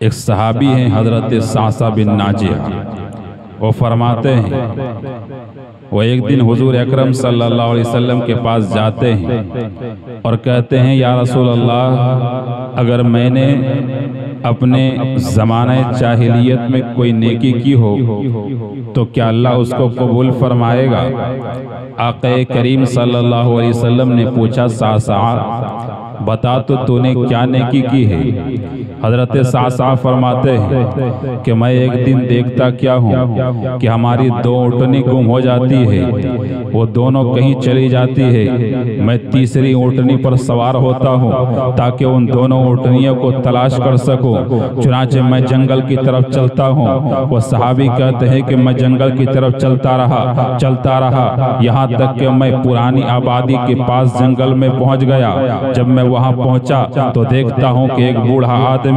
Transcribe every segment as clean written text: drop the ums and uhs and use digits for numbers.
ایک صحابی ہیں حضرت صعصع بن ناجیہ، وہ فرماتے ہیں وہ ایک دن حضور اکرم صلی اللہ علیہ وسلم کے پاس جاتے ہیں اور کہتے ہیں یا رسول اللہ، اگر میں نے اپنے زمانہ جاہلیت میں کوئی نیکی کی ہو تو کیا اللہ اس کو قبول فرمائے گا؟ آقا کریم صلی اللہ علیہ وسلم نے پوچھا صعصع بتا تو نے کیا نیکی کی ہے؟ حضرت صعصع فرماتے ہیں کہ میں ایک دن دیکھتا کیا ہوں کہ ہماری دو اونٹنی گم ہو جاتی ہے، وہ دونوں کہیں چلی جاتی ہے، میں تیسری اونٹنی پر سوار ہوتا ہوں تاکہ ان دونوں اونٹنیوں کو تلاش کر سکوں، چنانچہ میں جنگل کی طرف چلتا ہوں۔ وہ صحابی کہتے ہیں کہ میں جنگل کی طرف چلتا رہا یہاں تک کہ میں پرانی آبادی کے پاس جنگل میں پہنچ گیا۔ جب میں وہاں پہنچا تو دیکھتا ہوں کہ ایک بوڑھا آدمی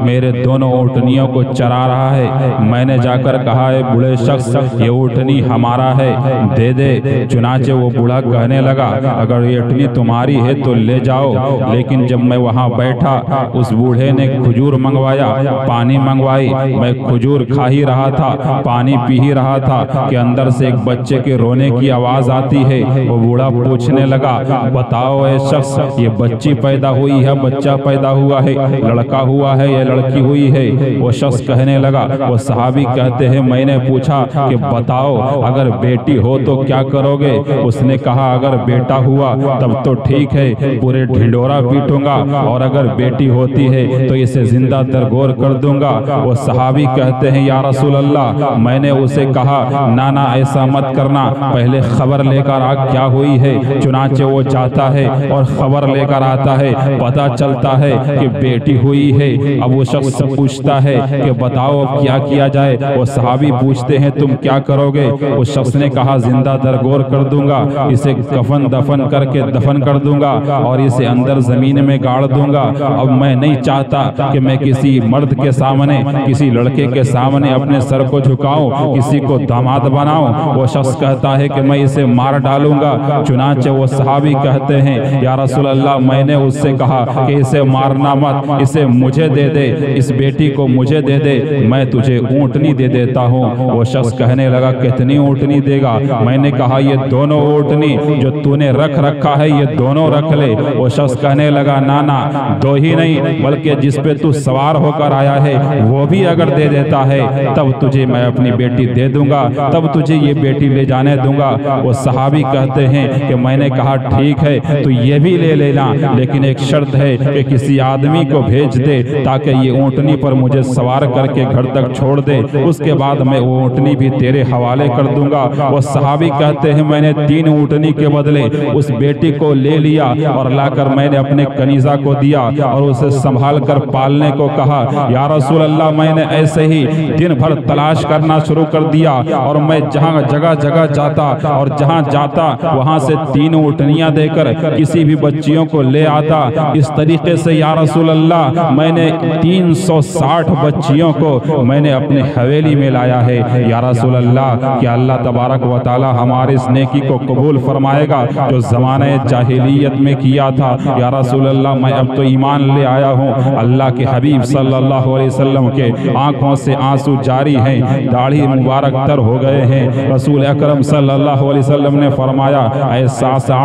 میرے دونوں اونٹنیوں کو چرا رہا ہے۔ میں نے جا کر کہا، اے بوڑھے شخص، یہ اونٹنی ہمارا ہے، دے دے۔ چنانچہ وہ بوڑھا کہنے لگا، اگر یہ اونٹنی تمہاری ہے تو لے جاؤ۔ لیکن جب میں وہاں بیٹھا، اس بوڑھے نے کھجور منگوایا، پانی منگوائی، میں کھجور کھا ہی رہا تھا، پانی پی ہی رہا تھا کہ اندر سے ایک بچے کے رونے کی آواز آتی ہے۔ وہ بوڑھا پوچھنے لگا، بتاؤ اے شخص، یہ بچی پیدا ہوئی ہے، بچہ پیدا ہوا ہے، لڑکا ہوا ہے یا لڑکی ہوئی ہے؟ وہ شخص کہنے لگا، وہ صحابی کہتے ہیں میں نے پوچھا کہ بتاؤ اگر بیٹی ہو تو کیا کرو گے؟ اس نے کہا اگر بیٹا ہوا تب تو ٹھیک ہے، پورے ڈھنڈورا پیٹوں گا، اور اگر بیٹی ہوتی ہے تو اسے زندہ درگور کر دوں گا۔ وہ صحابی کہتے ہیں یا رسول اللہ، میں نے اسے کہا نانا ایسا مت کرنا، پہلے خبر لے کر آ کیا ہوئی ہے۔ چنانچہ وہ جاتا ہے اور خبر لے کر آتا ہے، پتہ چلتا ہے کہ بیٹی ہوئی ہے۔ اب وہ شخص پوچھتا ہے کہ بتاؤ اب کیا کیا جائے؟ وہ صحابی پوچھتے ہیں تم کیا کرو گے؟ اس شخص نے کہا زندہ درگور کر دوں گا، اسے کفن دفن کر کے دفن کر دوں گا اور اسے اندر زمین میں گاڑ دوں گا۔ اب میں نہیں چاہتا کہ میں کسی مرد کے سامنے، کسی لڑکے کے سامنے اپنے سر کو جھکاؤں، کسی کو داماد بناؤں۔ وہ شخص کہتا ہے کہ میں اسے مار ڈالوں گا۔ چنانچہ وہ صحابی کہتے ہیں یا رسول اللہ، میں نے اس سے کہا کہ اسے مارنا مت، اسے مجھے دے دے، اس بیٹی کو مجھے دے دے، میں تجھے اونٹنی دے دیتا ہوں۔ وہ شخص کہنے لگا کتنی اونٹنی دے گا؟ میں نے کہا یہ دونوں اونٹنی جو تو نے رکھا ہے یہ دونوں رکھ لے۔ وہ شخص کہنے لگا نانا، دو ہی نہیں بلکہ جس پہ تو سوار ہو کر آیا ہے وہ بھی اگر دے دیتا ہے تب تجھے میں اپنی بیٹی دے دوں گا، تب تجھے یہ بیٹی لے جانے دوں گا۔ وہ صحابی کہتے ہیں کہ میں نے کہا ٹھیک ہے تو یہ بھی لے لینا، لیکن ایک شرط ہے کہ کسی آدمی کو بھیج دے تاکہ یہ اونٹنی پر مجھے سوار کر کے گھر تک چھوڑ دے، اس کے بعد میں وہ اونٹنی بھی تیرے حوالے کر دوں گا۔ وہ صحابی کہتے ہیں میں نے 3 اونٹنی کے بدلے اس بیٹی کو لے لیا اور لا کر میں نے اپنے کنیزہ کو دیا اور اسے سنبھال کر پالنے کو کہا۔ یا رسول اللہ، میں نے ایسے ہی دن بھر تلاش کرنا شروع کر دیا اور میں جہاں جگہ جاتا اور جہاں جاتا وہاں سے 3 اونٹنیاں دے کر کسی بھی بچیوں کو لے آتا۔ اس طریقے سے یا رسول اللہ میں نے 360 بچیوں کو میں نے اپنے حویلی میں لایا ہے۔ یا رسول اللہ، کہ اللہ تبارک و تعالی ہمارے اس نیکی کو قبول فرمائے گا جو زمانہ جاہلیت میں کیا تھا۔ یا رسول اللہ، میں اب تو ایمان لے آیا ہوں۔ اللہ کے حبیب صلی اللہ علیہ وسلم کے آنکھوں سے آنسو جاری ہیں، داڑھی مبارک تر ہو گئے ہیں۔ رسول اکرم صلی اللہ علیہ وسلم نے فرمایا، اے صعصع،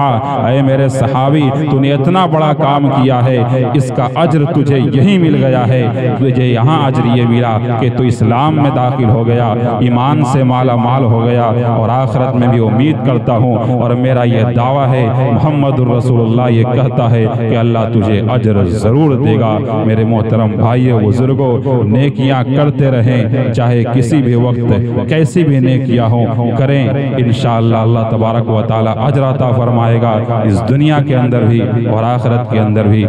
اے میرے صحابی، تو نے اتنا بڑا کام کیا ہے، اس کا اجر تجھے یہی مل گیا ہے۔ تجھے یہاں اجر یہ ملا کہ تو اسلام میں داخل ہو گیا، ایمان سے مالا مال ہو گیا، اور آخرت میں بھی امید کرتا ہوں اور میرا یہ دعویٰ ہے محمد الرسول اللہ یہ کہتا ہے کہ اللہ تجھے اجر ضرور دے گا۔ میرے محترم بھائیو بزرگوں، نیکیاں کرتے رہیں، چاہے کسی بھی وقت کیسی بھی نیکیاں ہوں کریں، انشاءاللہ اللہ تبارک و تعالی اجر عطا فرمائے گا، اس دنیا کے اندر بھی اور آخرت کے اندر بھی۔